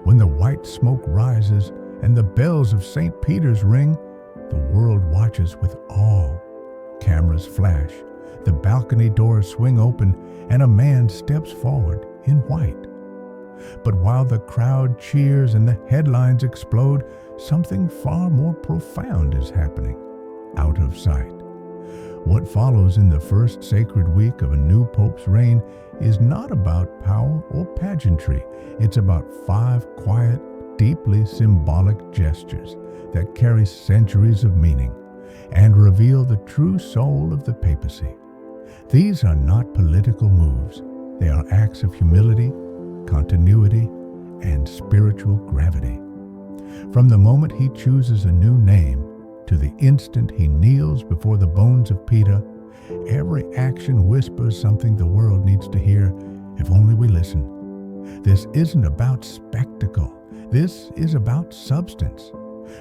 When the white smoke rises and the bells of St. Peter's ring, the world watches with awe. Cameras flash, the balcony doors swing open, and a man steps forward in white. But while the crowd cheers and the headlines explode, something far more profound is happening, out of sight. What follows in the first sacred week of a new pope's reign is not about power or pageantry. It's about 5 quiet, deeply symbolic gestures that carry centuries of meaning and reveal the true soul of the papacy. These are not political moves. They are acts of humility, continuity, and spiritual gravity. From the moment he chooses a new name to the instant he kneels before the bones of Peter, every action whispers something the world needs to hear if only we listen. This isn't about spectacle. This is about substance.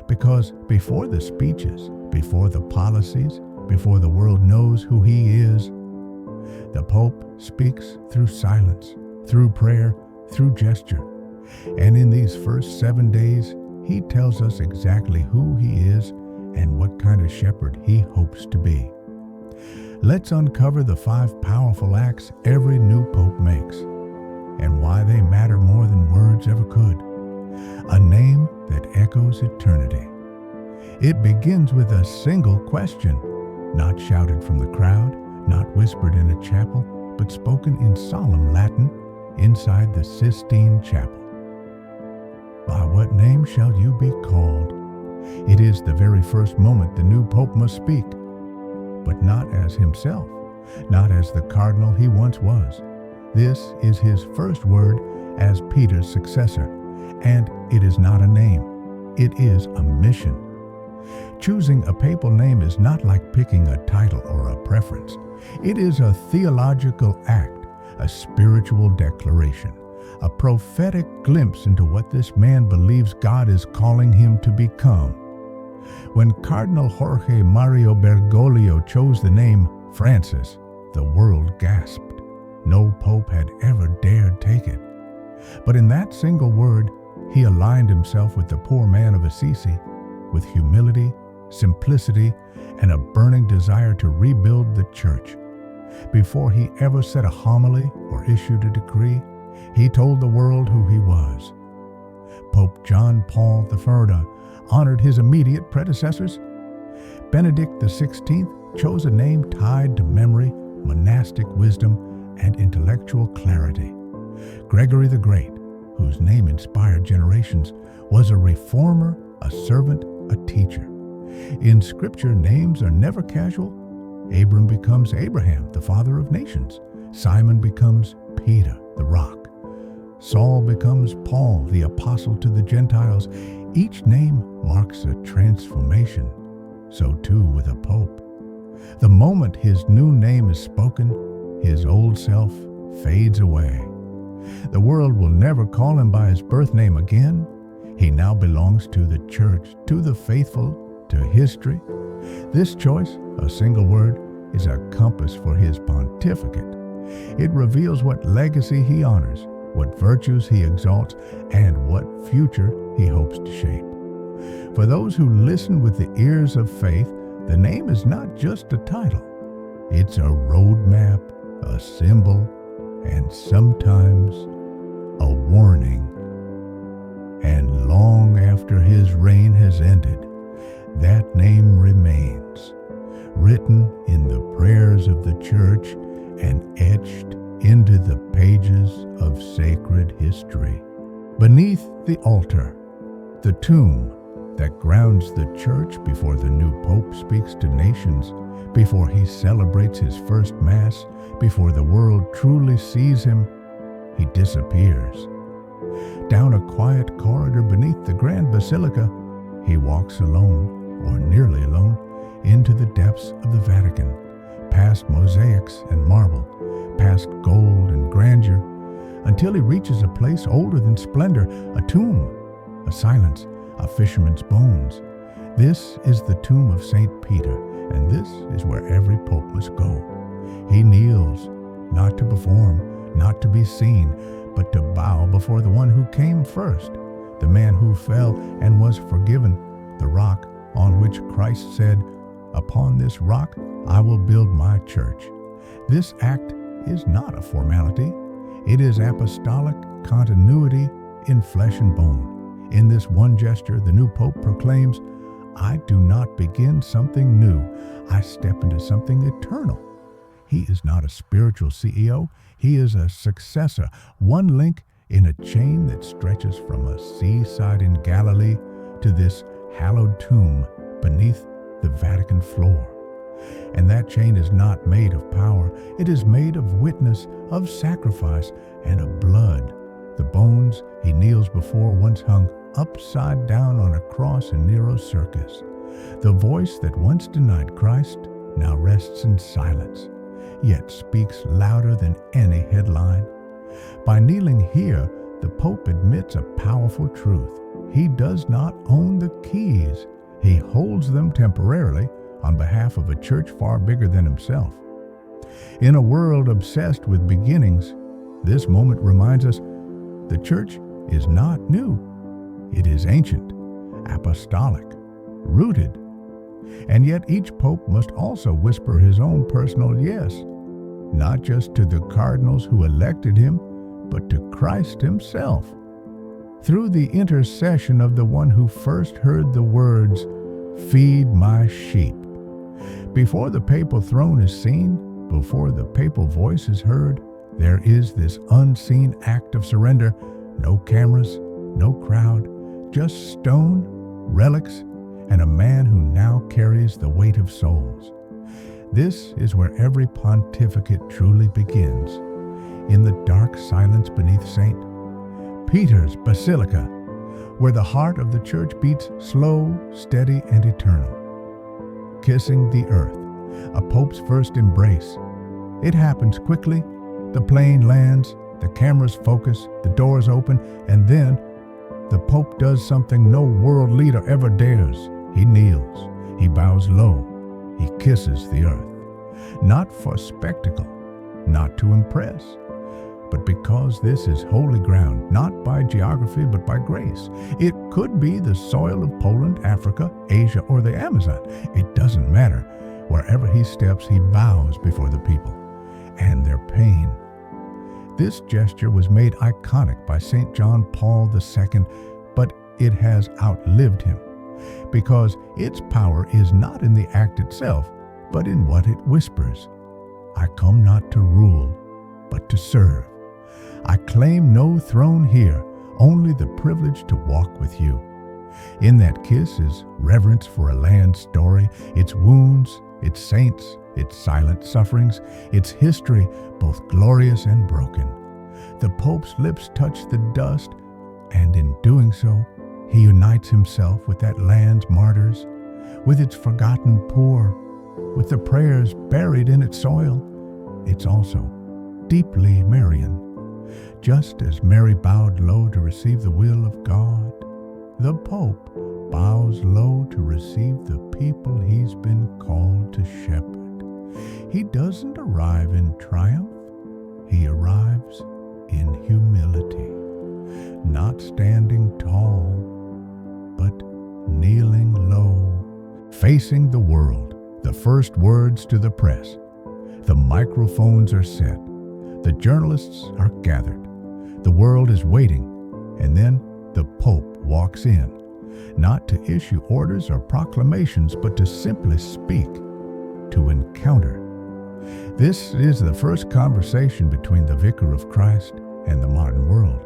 Because before the speeches, before the policies, before the world knows who he is, the Pope speaks through silence, through prayer, through gesture. And in these first 7 days, he tells us exactly who he is and what kind of shepherd he hopes to be. Let's uncover the 5 powerful acts every new pope makes and why they matter more than words ever could. A name that echoes eternity. It begins with a single question, not shouted from the crowd, not whispered in a chapel, but spoken in solemn Latin inside the Sistine Chapel. By what name shall you be called? It is the very first moment the new pope must speak, but not as himself, not as the cardinal he once was. This is his first word as Peter's successor, and it is not a name, it is a mission. Choosing a papal name is not like picking a title or a preference. It is a theological act, a spiritual declaration, a prophetic glimpse into what this man believes God is calling him to become. When Cardinal Jorge Mario Bergoglio chose the name Francis, the world gasped. No pope had ever dared take it. But in that single word, he aligned himself with the poor man of Assisi, with humility, simplicity, and a burning desire to rebuild the church. Before he ever said a homily or issued a decree, he told the world who he was. Pope John Paul I honored his immediate predecessors. Benedict XVI chose a name tied to memory, monastic wisdom, and intellectual clarity. Gregory the Great, whose name inspired generations, was a reformer, a servant, a teacher. In Scripture, names are never casual. Abram becomes Abraham, the father of nations. Simon becomes Peter, the rock. Saul becomes Paul, the apostle to the Gentiles. Each name marks a transformation. So too with a pope. The moment his new name is spoken, his old self fades away. The world will never call him by his birth name again. He now belongs to the church, to the faithful, to history. This choice, a single word, is a compass for his pontificate. It reveals what legacy he honors, what virtues he exalts, and what future he hopes to shape. For those who listen with the ears of faith, the name is not just a title. It's a roadmap, a symbol, and sometimes a warning. And long after his reign has ended, that name remains, written in the prayers of the church and etched into the pages of sacred history. Beneath the altar, the tomb that grounds the church before the new pope speaks to nations, before he celebrates his first mass, before the world truly sees him, he disappears. Down a quiet corridor beneath the grand basilica, he walks alone, or nearly alone, into the depths of the Vatican, past mosaics and marble, past gold and grandeur, until he reaches a place older than splendor, a tomb, a silence, a fisherman's bones. This is the tomb of St. Peter, and this is where every pope must go. He kneels, not to perform, not to be seen, but to bow before the one who came first, the man who fell and was forgiven, the rock on which Christ said, "Upon this rock I will build my church." This act is not a formality. It is apostolic continuity in flesh and bone. In this one gesture, the new pope proclaims, "I do not begin something new. I step into something eternal." He is not a spiritual CEO. He is a successor, one link in a chain that stretches from a seaside in Galilee to this hallowed tomb beneath the Vatican floor. And that chain is not made of power. It is made of witness, of sacrifice, and of blood. The bones he kneels before once hung upside down on a cross in Nero's circus. The voice that once denied Christ now rests in silence, yet speaks louder than any headline. By kneeling here, the Pope admits a powerful truth. He does not own the keys. He holds them temporarily on behalf of a church far bigger than himself. In a world obsessed with beginnings, this moment reminds us the church is not new. It is ancient, apostolic, rooted. And yet each pope must also whisper his own personal yes, not just to the cardinals who elected him, but to Christ himself. Through the intercession of the one who first heard the words, "Feed my sheep." Before the papal throne is seen, before the papal voice is heard, there is this unseen act of surrender. No cameras, no crowd, just stone, relics, and a man who now carries the weight of souls. This is where every pontificate truly begins, in the dark silence beneath St. Peter's Basilica, where the heart of the church beats slow, steady, and eternal. Kissing the earth, a pope's first embrace. It happens quickly. The plane lands, the cameras focus, the doors open, and then the pope does something no world leader ever dares. He kneels, he bows low, he kisses the earth. Not for spectacle, not to impress, but because this is holy ground, not by geography but by grace. It could be the soil of Poland, Africa, Asia, or the Amazon. It doesn't matter. Wherever he steps, he bows before the people and their pain. This gesture was made iconic by St. John Paul II, but it has outlived him, because its power is not in the act itself, but in what it whispers. "I come not to rule, but to serve. I claim no throne here, only the privilege to walk with you." In that kiss is reverence for a land's story, its wounds, its saints, its silent sufferings, its history, both glorious and broken. The Pope's lips touch the dust, and in doing so, he unites himself with that land's martyrs, with its forgotten poor, with the prayers buried in its soil. It's also deeply Marian. Just as Mary bowed low to receive the will of God, the Pope bows low to receive the people he's been called to shepherd. He doesn't arrive in triumph, he arrives in humility, not standing tall, but kneeling low, facing the world. The first words to the press. The microphones are set. The journalists are gathered. The world is waiting, and then the Pope walks in, not to issue orders or proclamations, but to simply speak, to encounter. This is the first conversation between the Vicar of Christ and the modern world.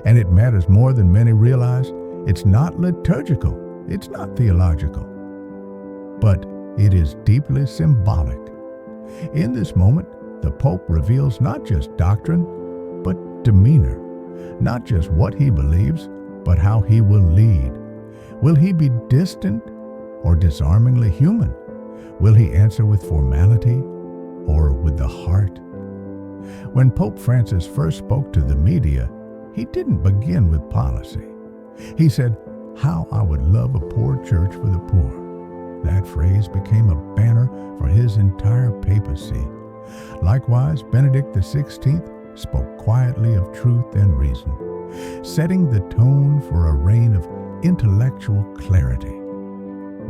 And it matters more than many realize. It's not liturgical, it's not theological, but it is deeply symbolic. In this moment, the Pope reveals not just doctrine, but demeanor, not just what he believes, but how he will lead. Will he be distant or disarmingly human? Will he answer with formality or with the heart? When Pope Francis first spoke to the media, he didn't begin with policy. He said, "How I would love a poor church for the poor." That phrase became a banner for his entire papacy. Likewise, Benedict XVI spoke quietly of truth and reason. setting the tone for a reign of intellectual clarity.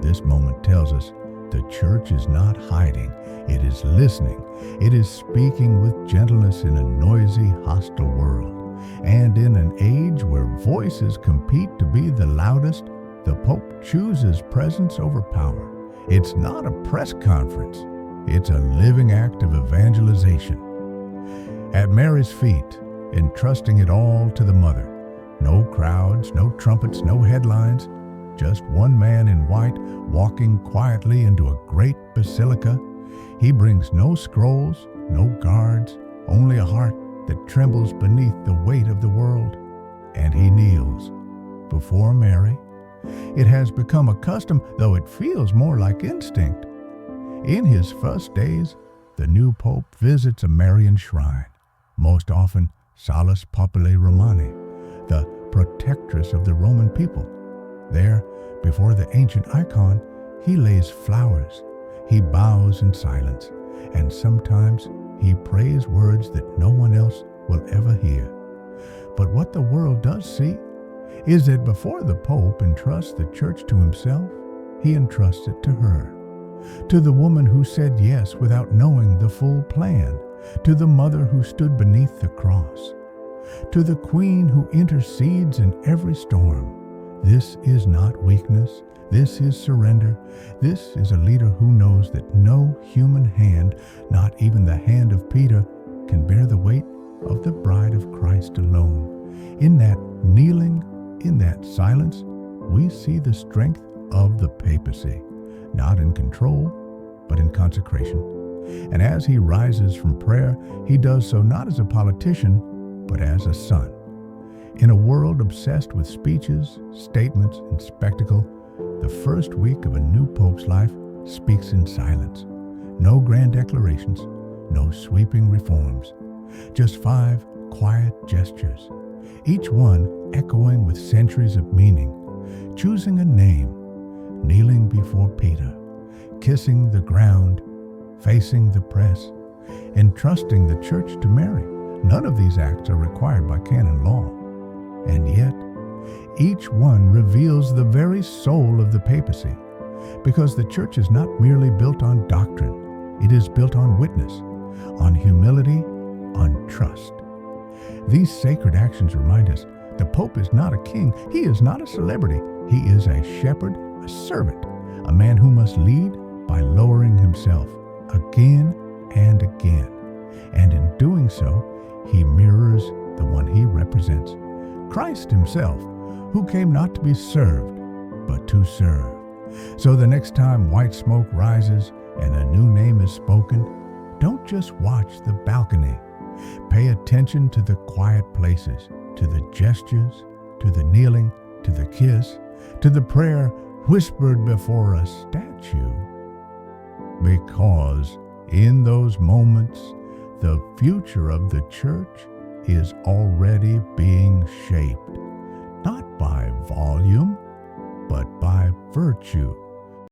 This moment tells us the church is not hiding, it is listening, it is speaking with gentleness in a noisy, hostile world. And in an age where voices compete to be the loudest, the Pope chooses presence over power. It's not a press conference, it's a living act of evangelization. At Mary's feet, entrusting it all to the Mother. No crowds, no trumpets, no headlines, just one man in white walking quietly into a great basilica. He brings no scrolls, no guards, only a heart that trembles beneath the weight of the world. And he kneels before Mary. It has become a custom, though it feels more like instinct. In his first days, the new Pope visits a Marian shrine, most often Salus Populi Romani, the protectress of the Roman people. There, before the ancient icon, he lays flowers, he bows in silence, and sometimes he prays words that no one else will ever hear. But what the world does see is that before the Pope entrusts the church to himself, he entrusts it to her, to the woman who said yes without knowing the full plan, to the mother who stood beneath the cross, to the queen who intercedes in every storm. This is not weakness, this is surrender. This is a leader who knows that no human hand, not even the hand of Peter, can bear the weight of the bride of Christ alone. In that kneeling, in that silence, we see the strength of the papacy, not in control, but in consecration. And as he rises from prayer, he does so not as a politician, but as a son. In a world obsessed with speeches, statements, and spectacle, the first week of a new pope's life speaks in silence. No grand declarations, no sweeping reforms, just 5 quiet gestures, each one echoing with centuries of meaning, choosing a name, kneeling before Peter, kissing the ground, facing the press, entrusting the church to Mary. None of these acts are required by canon law. And yet, each one reveals the very soul of the papacy, because the church is not merely built on doctrine, it is built on witness, on humility, on trust. These sacred actions remind us the Pope is not a king, he is not a celebrity, he is a shepherd, a servant, a man who must lead by lowering himself again and again. And in doing so, he mirrors the one he represents, Christ himself, who came not to be served, but to serve. So the next time white smoke rises and a new name is spoken, don't just watch the balcony. Pay attention to the quiet places, to the gestures, to the kneeling, to the kiss, to the prayer whispered before a statue. Because in those moments, the future of the church is already being shaped, not by volume, but by virtue.